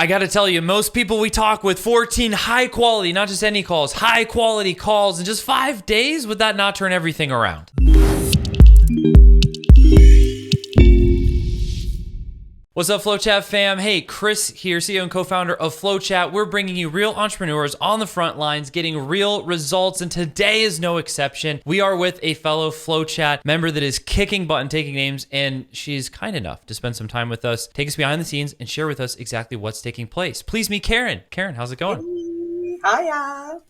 I got to tell you, most people we talk with, 14 high quality, not just any calls, high quality calls in just 5 days. Would that not turn everything around? What's up, FlowChat fam? Hey, Chris here, CEO and co-founder of FlowChat. We're bringing you real entrepreneurs on the front lines, getting real results, and today is no exception. We are with a fellow FlowChat member that is kicking butt and taking names, and she's kind enough to spend some time with us, take us behind the scenes, and share with us exactly what's taking place. Please meet Karen. Karen, how's it going? Hiya.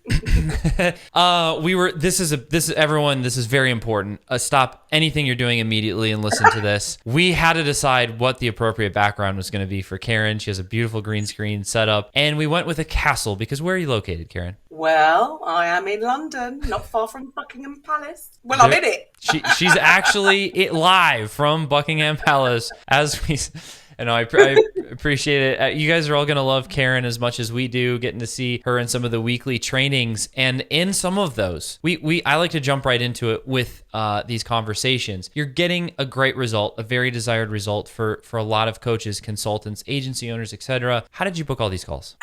This is very important. Stop anything you're doing immediately and listen to this. We had to decide what the appropriate background was going to be for Karen. She has a beautiful green screen setup, and we went with a castle because where are you located, Karen? Well, I am in London, not far from Buckingham Palace. Well, I'm in it. She's actually live from Buckingham Palace as we... And I appreciate it. You guys are all going to love Karen as much as we do, getting to see her in some of the weekly trainings. And in some of those, I like to jump right into it with these conversations. You're getting a great result, a very desired result for a lot of coaches, consultants, agency owners, etc. How did you book all these calls?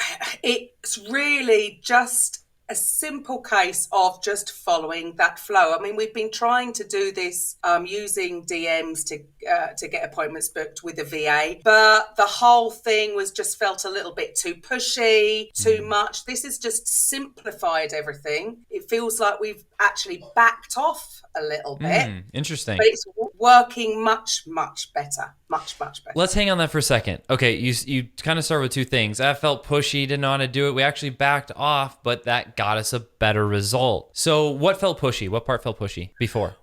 It's really just a simple case of just following that flow. I mean, we've been trying to do this using DMs to get appointments booked with a VA, but the whole thing was just felt a little bit too pushy, too much. This has just simplified everything. It feels like we've actually backed off a little bit. Interesting. But it's working much, much better. Much, much better. Let's hang on that for a second. Okay, you kind of started with two things. I felt pushy, didn't know how to do it. We actually backed off, but that got us a better result. So what felt pushy? What part felt pushy before?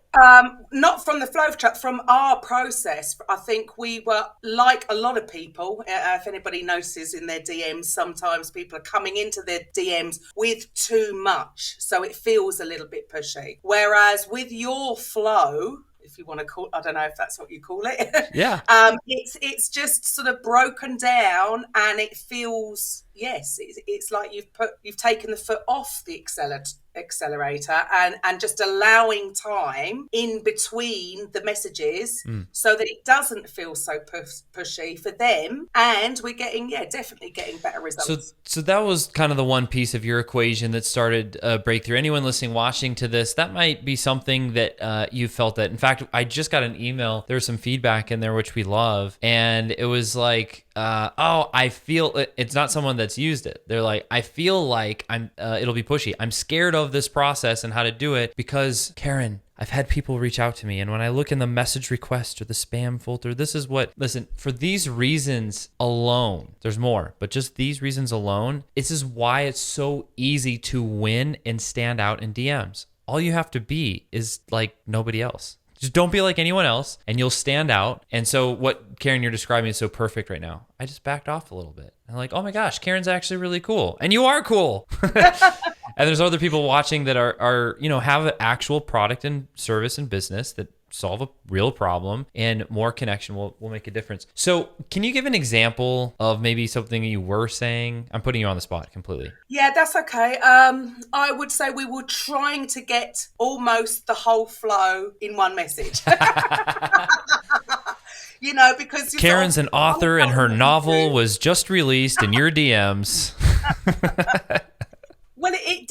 Not from the FlowChat, from our process. I think we were like a lot of people. If anybody notices in their DMs, sometimes people are coming into their DMs with too much. So it feels a little bit pushy. Whereas with your flow, if you want to call, I don't know if that's what you call it. Yeah. It's just sort of broken down, and it feels, yes, it's like you've taken the foot off the accelerator and just allowing time in between the messages so that it doesn't feel so pushy for them, and we're definitely getting better results. So that was kind of the one piece of your equation that started a breakthrough. Anyone listening, watching to this, that might be something that you felt that. In fact, I just got an email. There was some feedback in there, which we love, and it was like, I feel it's not someone that's used it. They're like, I feel like it'll be pushy. I'm scared of this process and how to do it because, Karen, I've had people reach out to me, and when I look in the message request or the spam folder, listen, for these reasons alone, there's more, but just these reasons alone, this is why it's so easy to win and stand out in DMs. All you have to be is like nobody else. Just don't be like anyone else, and you'll stand out. And so what, Karen, you're describing is so perfect right now. I just backed off a little bit. I'm like, oh my gosh, Karen's actually really cool. And you are cool. And there's other people watching that are have an actual product and service and business that solve a real problem, and more connection will make a difference. So can you give an example of maybe something you were saying? I'm putting you on the spot completely. Yeah, that's okay. I would say we were trying to get almost the whole flow in one message. Because Karen's an author and her novel was just released in your DMs. Well, it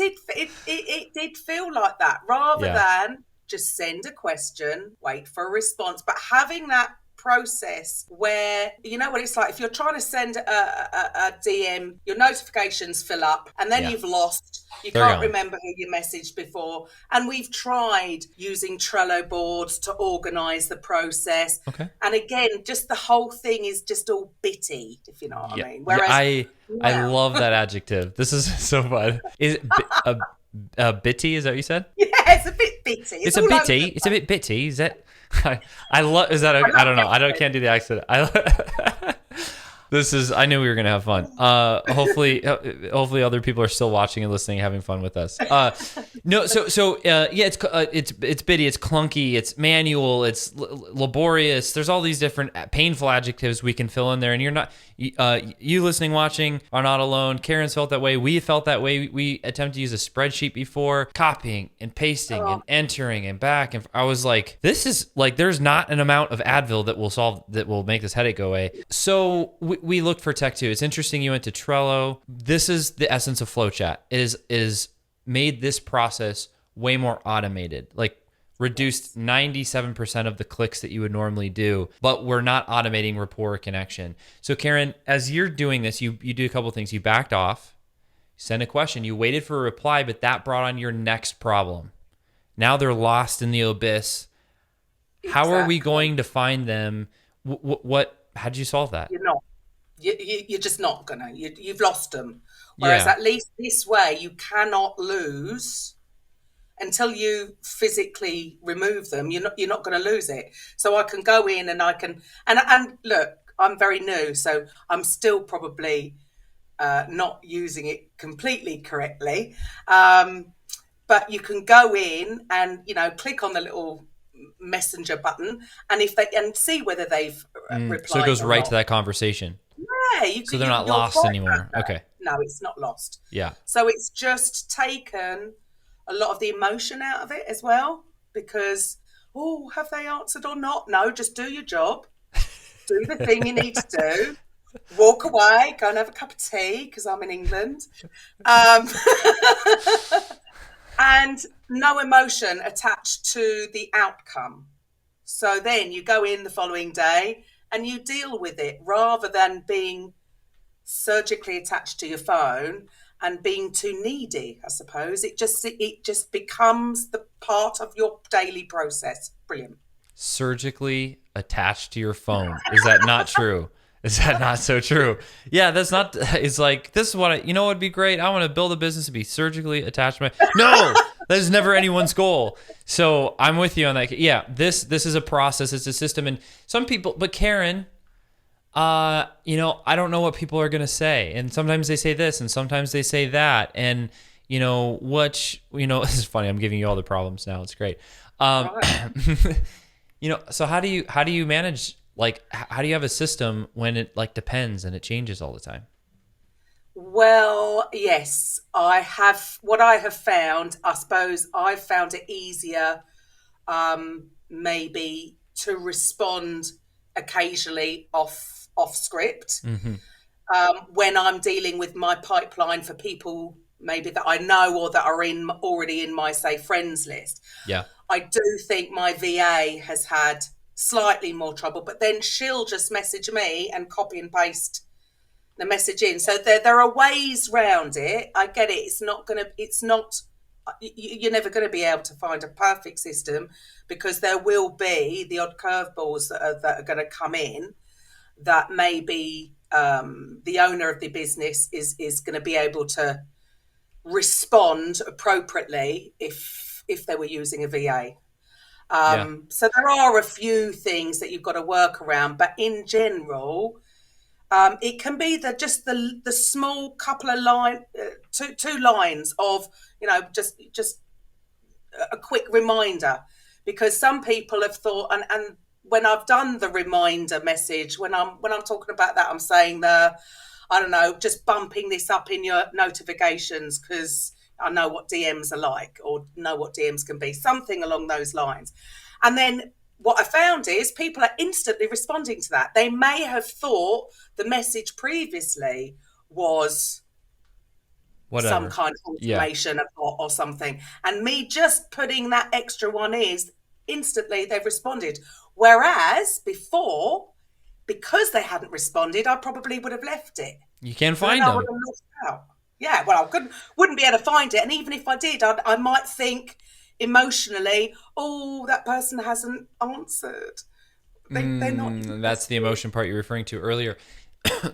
did feel like that, rather than just send a question, wait for a response. But having that process where, you know what it's like, if you're trying to send a DM, your notifications fill up, and then you've lost, can't remember who you messaged before. And we've tried using Trello boards to organize the process. Okay. And again, just the whole thing is just all bitty, if you know what I mean. Whereas I love that adjective. This is so fun. Is it bitty? Is that what you said? Yeah, it's a bit bitty. It's a bitty. It's a bit bitty. Is that? I love. Is that? I don't know. Can't do the accent. I knew we were gonna have fun. Hopefully other people are still watching and listening, having fun with us. It's bitty, it's clunky, it's manual, it's laborious. There's all these different painful adjectives we can fill in there, and you're not. You listening, watching are not alone. Karen's felt that way. We felt that way. We attempted to use a spreadsheet before, copying and pasting and entering and back. And I was like, this is like, there's not an amount of Advil that will make this headache go away. So we looked for tech too. It's interesting you went to Trello. This is the essence of FlowChat. It is made this process way more automated. Like reduced 97% of the clicks that you would normally do, but we're not automating rapport connection. So Karen, as you're doing this, you do a couple of things. You backed off, sent a question, you waited for a reply, but that brought on your next problem. Now they're lost in the abyss. How are we going to find them? How did you solve that? You're not. You're just not gonna. You've lost them. Whereas at least this way, you cannot lose until you physically remove them. You're not going to lose it. So I can go in and I can and look. I'm very new, so I'm still probably not using it completely correctly. But you can go in and click on the little messenger button, and see whether they've replied. So it goes right to that conversation. Yeah, so they're not lost anymore. Okay. No, it's not lost. Yeah. So it's just taken a lot of the emotion out of it as well, because have they answered or not? No, just do your job, do the thing you need to do, walk away, go and have a cup of tea because I'm in England. And no emotion attached to the outcome. So then you go in the following day and you deal with it rather than being surgically attached to your phone and being too needy, I suppose. It just becomes the part of your daily process. Brilliant. Surgically attached to your phone. Is that not true? Is that not so true? Yeah, that's not. It's like, this is what what would be great. I want to build a business to be surgically attached to my. No, that is never anyone's goal. So I'm with you on that. Yeah, this is a process. It's a system, and some people. But Karen, I don't know what people are gonna say, and sometimes they say this, and sometimes they say that, and this is funny. I'm giving you all the problems now. It's great. Right. So how do you manage? Like, how do you have a system when it depends and it changes all the time? Well, yes, I have. What I have found, I suppose I've found it easier maybe to respond occasionally off script when I'm dealing with my pipeline for people maybe that I know or that are already in my, say, friends list. Yeah. I do think my VA has had slightly more trouble, but then she'll just message me and copy and paste the message in. So there are ways round it. I get it. You're never going to be able to find a perfect system, because there will be the odd curveballs that are going to come in that maybe the owner of the business is going to be able to respond appropriately if they were using a VA. So there are a few things that you've got to work around, but in general, it can be the small couple of two lines of just a quick reminder, because some people have thought, and when I've done the reminder message, when I'm talking about that, I'm saying just bumping this up in your notifications because I know what DMs are like, or know what DMs can be, something along those lines. And then what I found is people are instantly responding to that. They may have thought the message previously was some kind of information or something. And me just putting that extra one is instantly they've responded. Whereas before, because they hadn't responded, I probably would have left it. You can't find them. I would have lost out. Yeah, well, I wouldn't be able to find it. And even if I did, I might think emotionally, that person hasn't answered. They're not. That's the emotion part you're referring to earlier.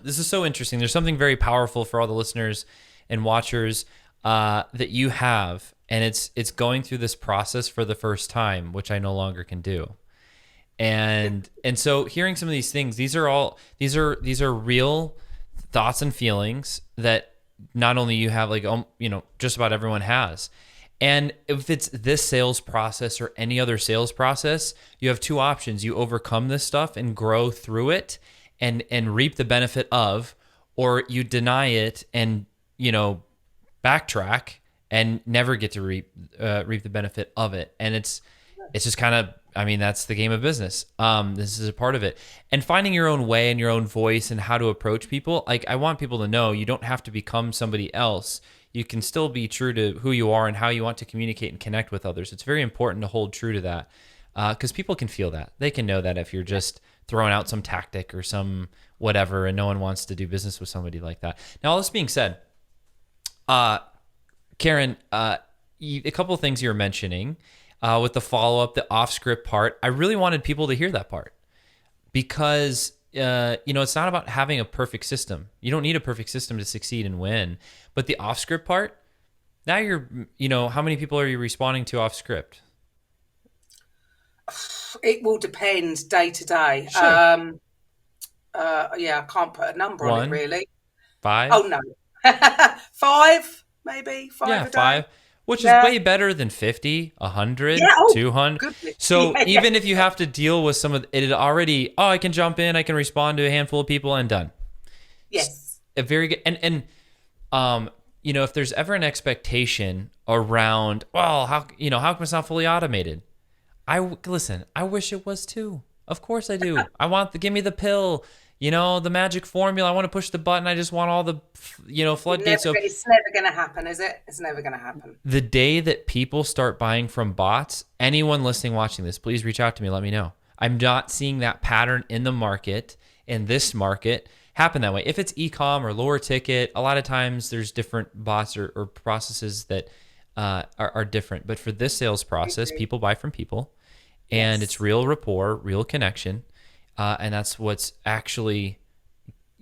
This is so interesting. There's something very powerful for all the listeners and watchers that you have, and it's going through this process for the first time, which I no longer can do. And so hearing some of these things, these are real thoughts and feelings that not only you have, just about everyone has. And if it's this sales process or any other sales process, you have two options. You overcome this stuff and grow through it and reap the benefit of, or you deny it and, backtrack and never get to reap the benefit of it. And it's just kind of, I mean, that's the game of business. This is a part of it. And finding your own way and your own voice and how to approach people. Like, I want people to know you don't have to become somebody else. You can still be true to who you are and how you want to communicate and connect with others. It's very important to hold true to that, because people can feel that. They can know that if you're just throwing out some tactic or some whatever, and no one wants to do business with somebody like that. Now, all this being said, Karen, a couple of things you were mentioning with the follow-up, the off-script part. I really wanted people to hear that part, because it's not about having a perfect system. You don't need a perfect system to succeed and win. But the off-script part, now how many people are you responding to off-script? It will depend day to day. Sure. I can't put a number on it, 1, really. 5? Oh, no. 5, maybe. 5 Yeah, a day. 5, which is way better than 50, 100, Yeah, 200. goodness. So even if you have to deal with some of it already, I can jump in, I can respond to a handful of people and done. Yes. A very good, and if there's ever an expectation around, well, how come it's not fully automated? I wish it was too. Of course I do. Give me the pill, the magic formula. I want to push the button. I just want all the, floodgates. It's never going to happen, is it? It's never going to happen. The day that people start buying from bots, anyone listening, watching this, please reach out to me. Let me know. I'm not seeing that pattern in the market, in this market, happen that way. If it's e-com or lower ticket, a lot of times there's different bots or processes that are different. But for this sales process, people buy from people. And it's real rapport, real connection, and that's what's actually,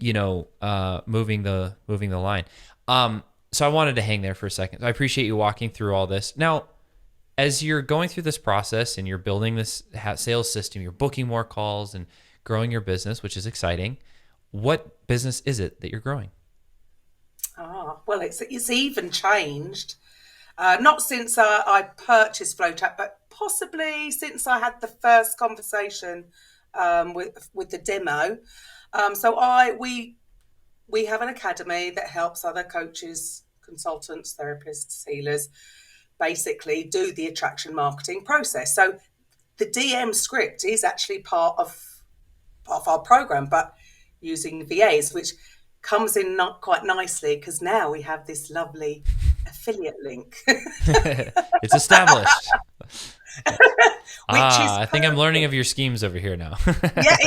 moving the line. So I wanted to hang there for a second. I appreciate you walking through all this. Now, as you're going through this process and you're building this sales system, you're booking more calls and growing your business, which is exciting. What business is it that you're growing? Well, it's even changed. Not since I purchased FlowChat, but possibly since I had the first conversation with the demo. We have an academy that helps other coaches, consultants, therapists, healers, basically do the attraction marketing process. So the DM script is actually part of our program, but using VAs, which comes in not quite nicely because now we have this lovely affiliate link. It's established. I think I'm learning of your schemes over here now. Yeah,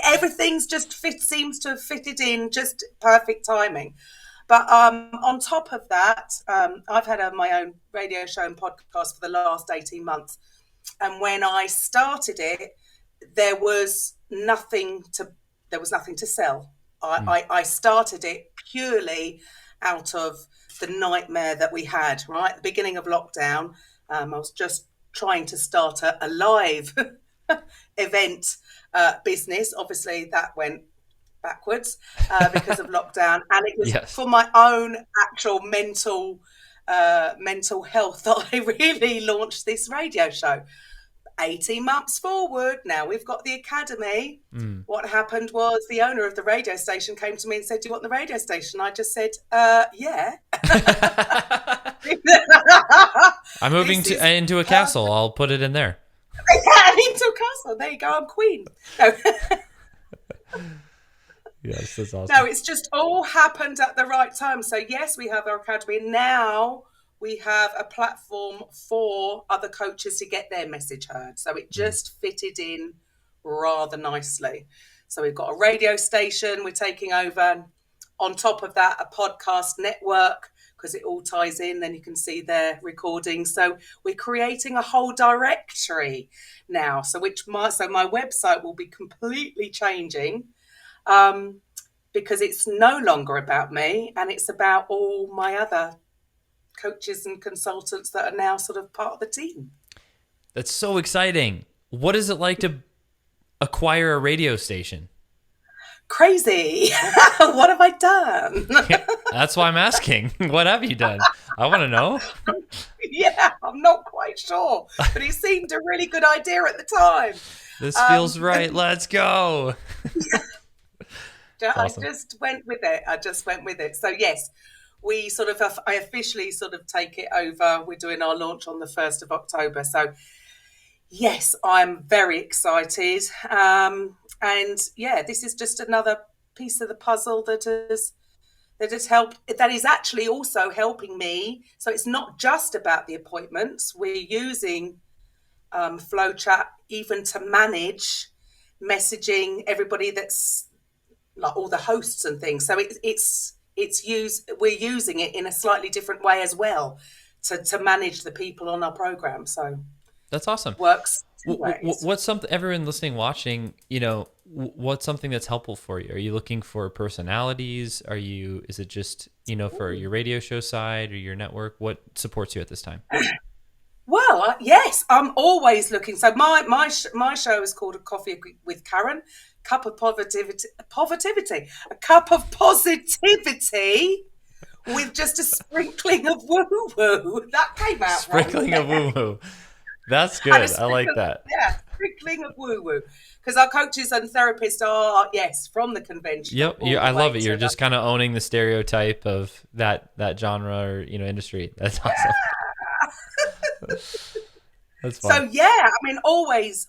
everything's just seems to have fitted in, just perfect timing. But on top of that, I've had my own radio show and podcast for the last 18 months. And when I started it, there was nothing to sell. I started it purely out of the nightmare that we had, right? At the beginning of lockdown, I was just trying to start a live event business. Obviously, that went backwards because of lockdown. And it was for my own actual mental health that I really launched this radio show. 18 months forward, now we've got the academy. What happened was the owner of the radio station came to me and said, "Do you want the radio station?" I just said, yeah. I'm moving into a castle. I'll put it in there. Into a castle. There you go. I'm queen. No. Yes, that's awesome. No, it's just all happened at the right time. So yes, we have our academy. Now we have a platform for other coaches to get their message heard. So it just fitted in rather nicely. So we've got a radio station we're taking over. On top of that, a podcast network, because it all ties in. Then you can see their recordings. So we're creating a whole directory now. So my website will be completely changing, because it's no longer about me, and it's about all my other coaches and consultants that are now sort of part of the team. That's so exciting. What is it like to acquire a radio station? Crazy. What have I done? That's why I'm asking. What have you done? I want to know. Yeah, I'm not quite sure, but it seemed a really good idea at the time. This feels right. Let's go. Awesome. I just went with it. So yes, I officially sort of take it over. We're doing our launch on the 1st of October. So Yes, I'm very excited. And yeah, this is just another piece of the puzzle that has helped, that is actually also helping me. So it's not just about the appointments. We're using FlowChat even to manage messaging everybody, that's like all the hosts and things. So it's used. We're using it in a slightly different way as well to manage the people on our program. So That's awesome. works two ways. What's something, everyone listening, watching, what's something that's helpful for you? Are you looking for personalities? Is it just, for your radio show side or your network? What supports you at this time? Well, yes, I'm always looking. So my show is called A Coffee with Karen. Cup of positivity, a cup of positivity with just a sprinkling of woo woo. That came out wrong. Sprinkling of woo woo. That's And a good. I like that. yeah, sprinkling of woo woo. Because our coaches and therapists are, yes, from the conventional. Yep, All I the way love it. to You're just kind of owning the stereotype of that genre or industry. That's awesome. That's fun. So yeah, I mean, always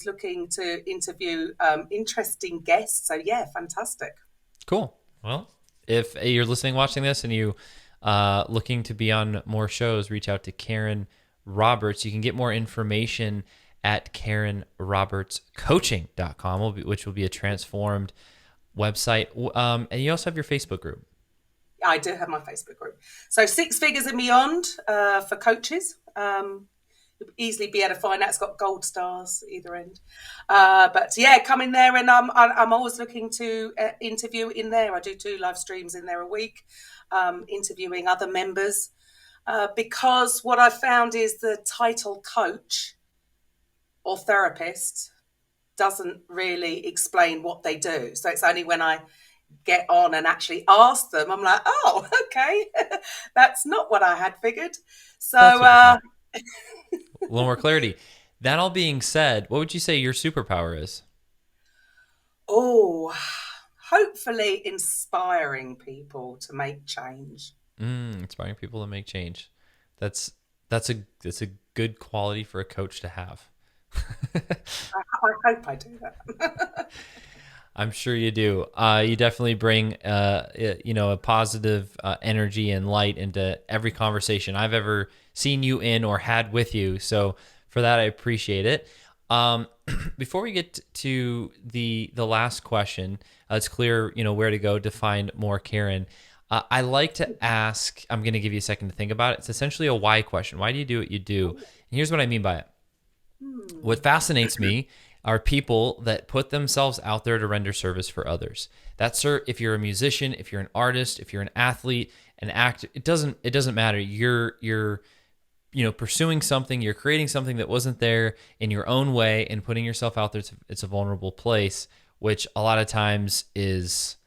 looking to interview interesting guests. So yeah, fantastic. Cool. Well, if you're listening, watching this, and you looking to be on more shows, reach out to Karen Roberts. You can get more information at KarenRobertsCoaching.com, which will be a transformed website. And you also have your Facebook group. I do have my Facebook group. So Six Figures and Beyond for coaches. You'll easily be able to find that. It's got gold stars either end. But yeah, come in there, and I'm always looking to interview in there. I do 2 live streams in there a week, interviewing other members. Because what I found is the title coach or therapist doesn't really explain what they do. So it's only when I get on and actually ask them, I'm like, oh, okay, that's not what I had figured. So A little more clarity. That all being said, what would you say your superpower is? oh, hopefully inspiring people to make change. Inspiring people to make change. That's a good quality for a coach to have. I hope I do that. I'm sure you do. You definitely bring, a positive energy and light into every conversation I've ever seen you in or had with you. So for that, I appreciate it. Before we get to the last question, it's clear, where to go to find more Karen. I like to ask, I'm going to give you a second to think about it. It's essentially a why question. Why do you do what you do? And here's what I mean by it. What fascinates me are people that put themselves out there to render service for others. That's, if you're a musician, if you're an artist, if you're an athlete, an actor, it doesn't matter. You're pursuing something, you're creating something that wasn't there in your own way and putting yourself out there. It's a vulnerable place, which a lot of times is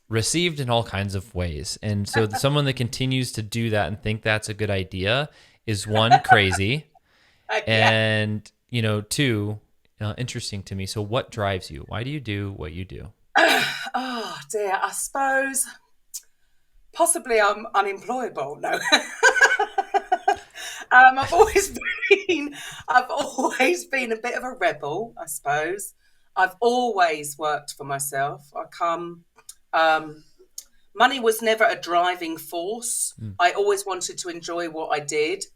received in all kinds of ways. And so someone that continues to do that and think that's a good idea is, one, crazy, and two, interesting to me. So what drives you? Why do you do what you do? Oh dear, I suppose possibly I'm unemployable. No. I've always been a bit of a rebel, I suppose. I've always worked for myself. Money was never a driving force. I always wanted to enjoy what I did.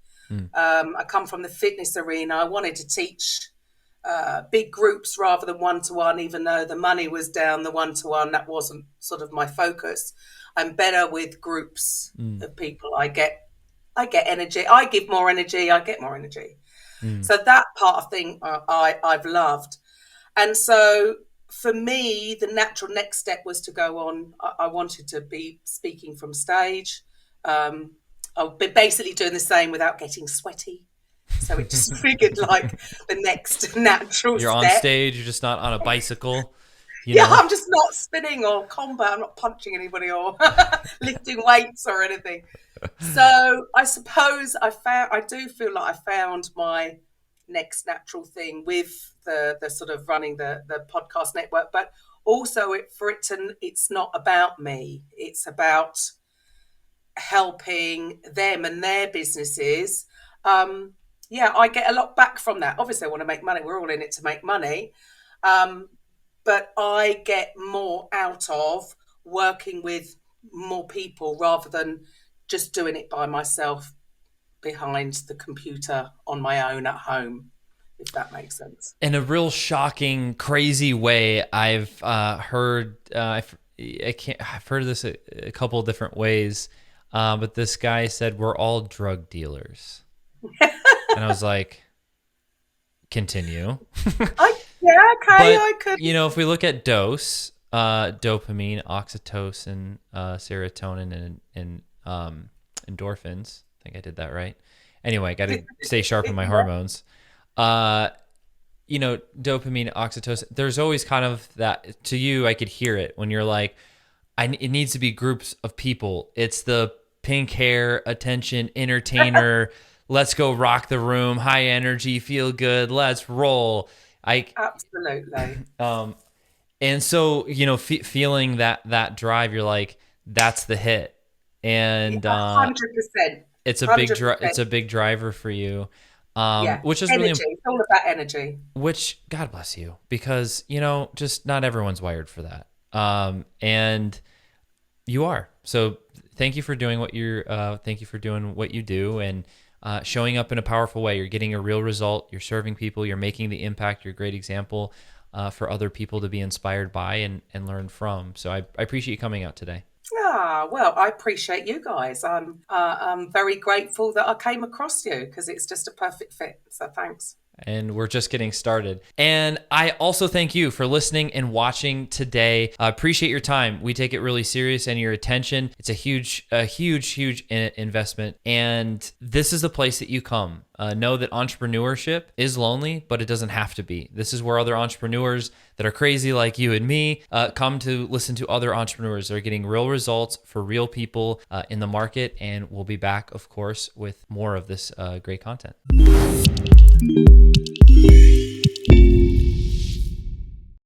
I come from the fitness arena. I wanted to teach big groups rather than one-to-one, even though the money was down the one-to-one. That wasn't sort of my focus. I'm better with groups of people. I get energy. I give more energy. I get more energy. So that part of thing I've loved. And so for me, the natural next step was to go on. I wanted to be speaking from stage. I'll be basically doing the same without getting sweaty. So it just figured like the next natural You're step. on stage, you're just not on a bicycle. I'm just not spinning or combat. I'm not punching anybody or lifting weights or anything. So I suppose I do feel like I found my next natural thing with the sort of running the podcast network, but also it's not about me. It's about helping them and their businesses yeah, I get a lot back from that. Obviously, I want to make money. We're all in it to make money. But I get more out of working with more people rather than just doing it by myself behind the computer on my own at home, if that makes sense. In a real shocking, crazy way, I've heard I've heard this a couple of different ways, but this guy said we're all drug dealers, and I was like, continue. Yeah, okay, But I could. if we look at dose, dopamine, oxytocin, serotonin, and endorphins. I think I did that right. Anyway, got to stay sharp in my hormones. Dopamine, oxytocin. There's always kind of that to you. I could hear it when you're like, it needs to be groups of people. It's the pink hair, attention, entertainer. Let's go rock the room. High energy, feel good. Let's roll. Absolutely. And so, feeling that drive, you're like, that's the hit. And 100%. it's a big driver for you. Which is energy. really It's all about energy. which God bless you, because just not everyone's wired for that. And you are. So thank you for doing what you do, and showing up in a powerful way. You're getting a real result. You're serving people. You're making the impact. You're a great example for other people to be inspired by and learn from. So I appreciate you coming out today. Well, I appreciate you guys. I'm very grateful that I came across you because it's just a perfect fit. So thanks. And we're just getting started. And I also thank you for listening and watching today. I appreciate your time. We take it really serious, and your attention. It's a huge investment. And this is the place that you come. Know that entrepreneurship is lonely, but it doesn't have to be. This is where other entrepreneurs that are crazy like you and me come to listen to other entrepreneurs that are getting real results for real people in the market. And we'll be back, of course, with more of this great content.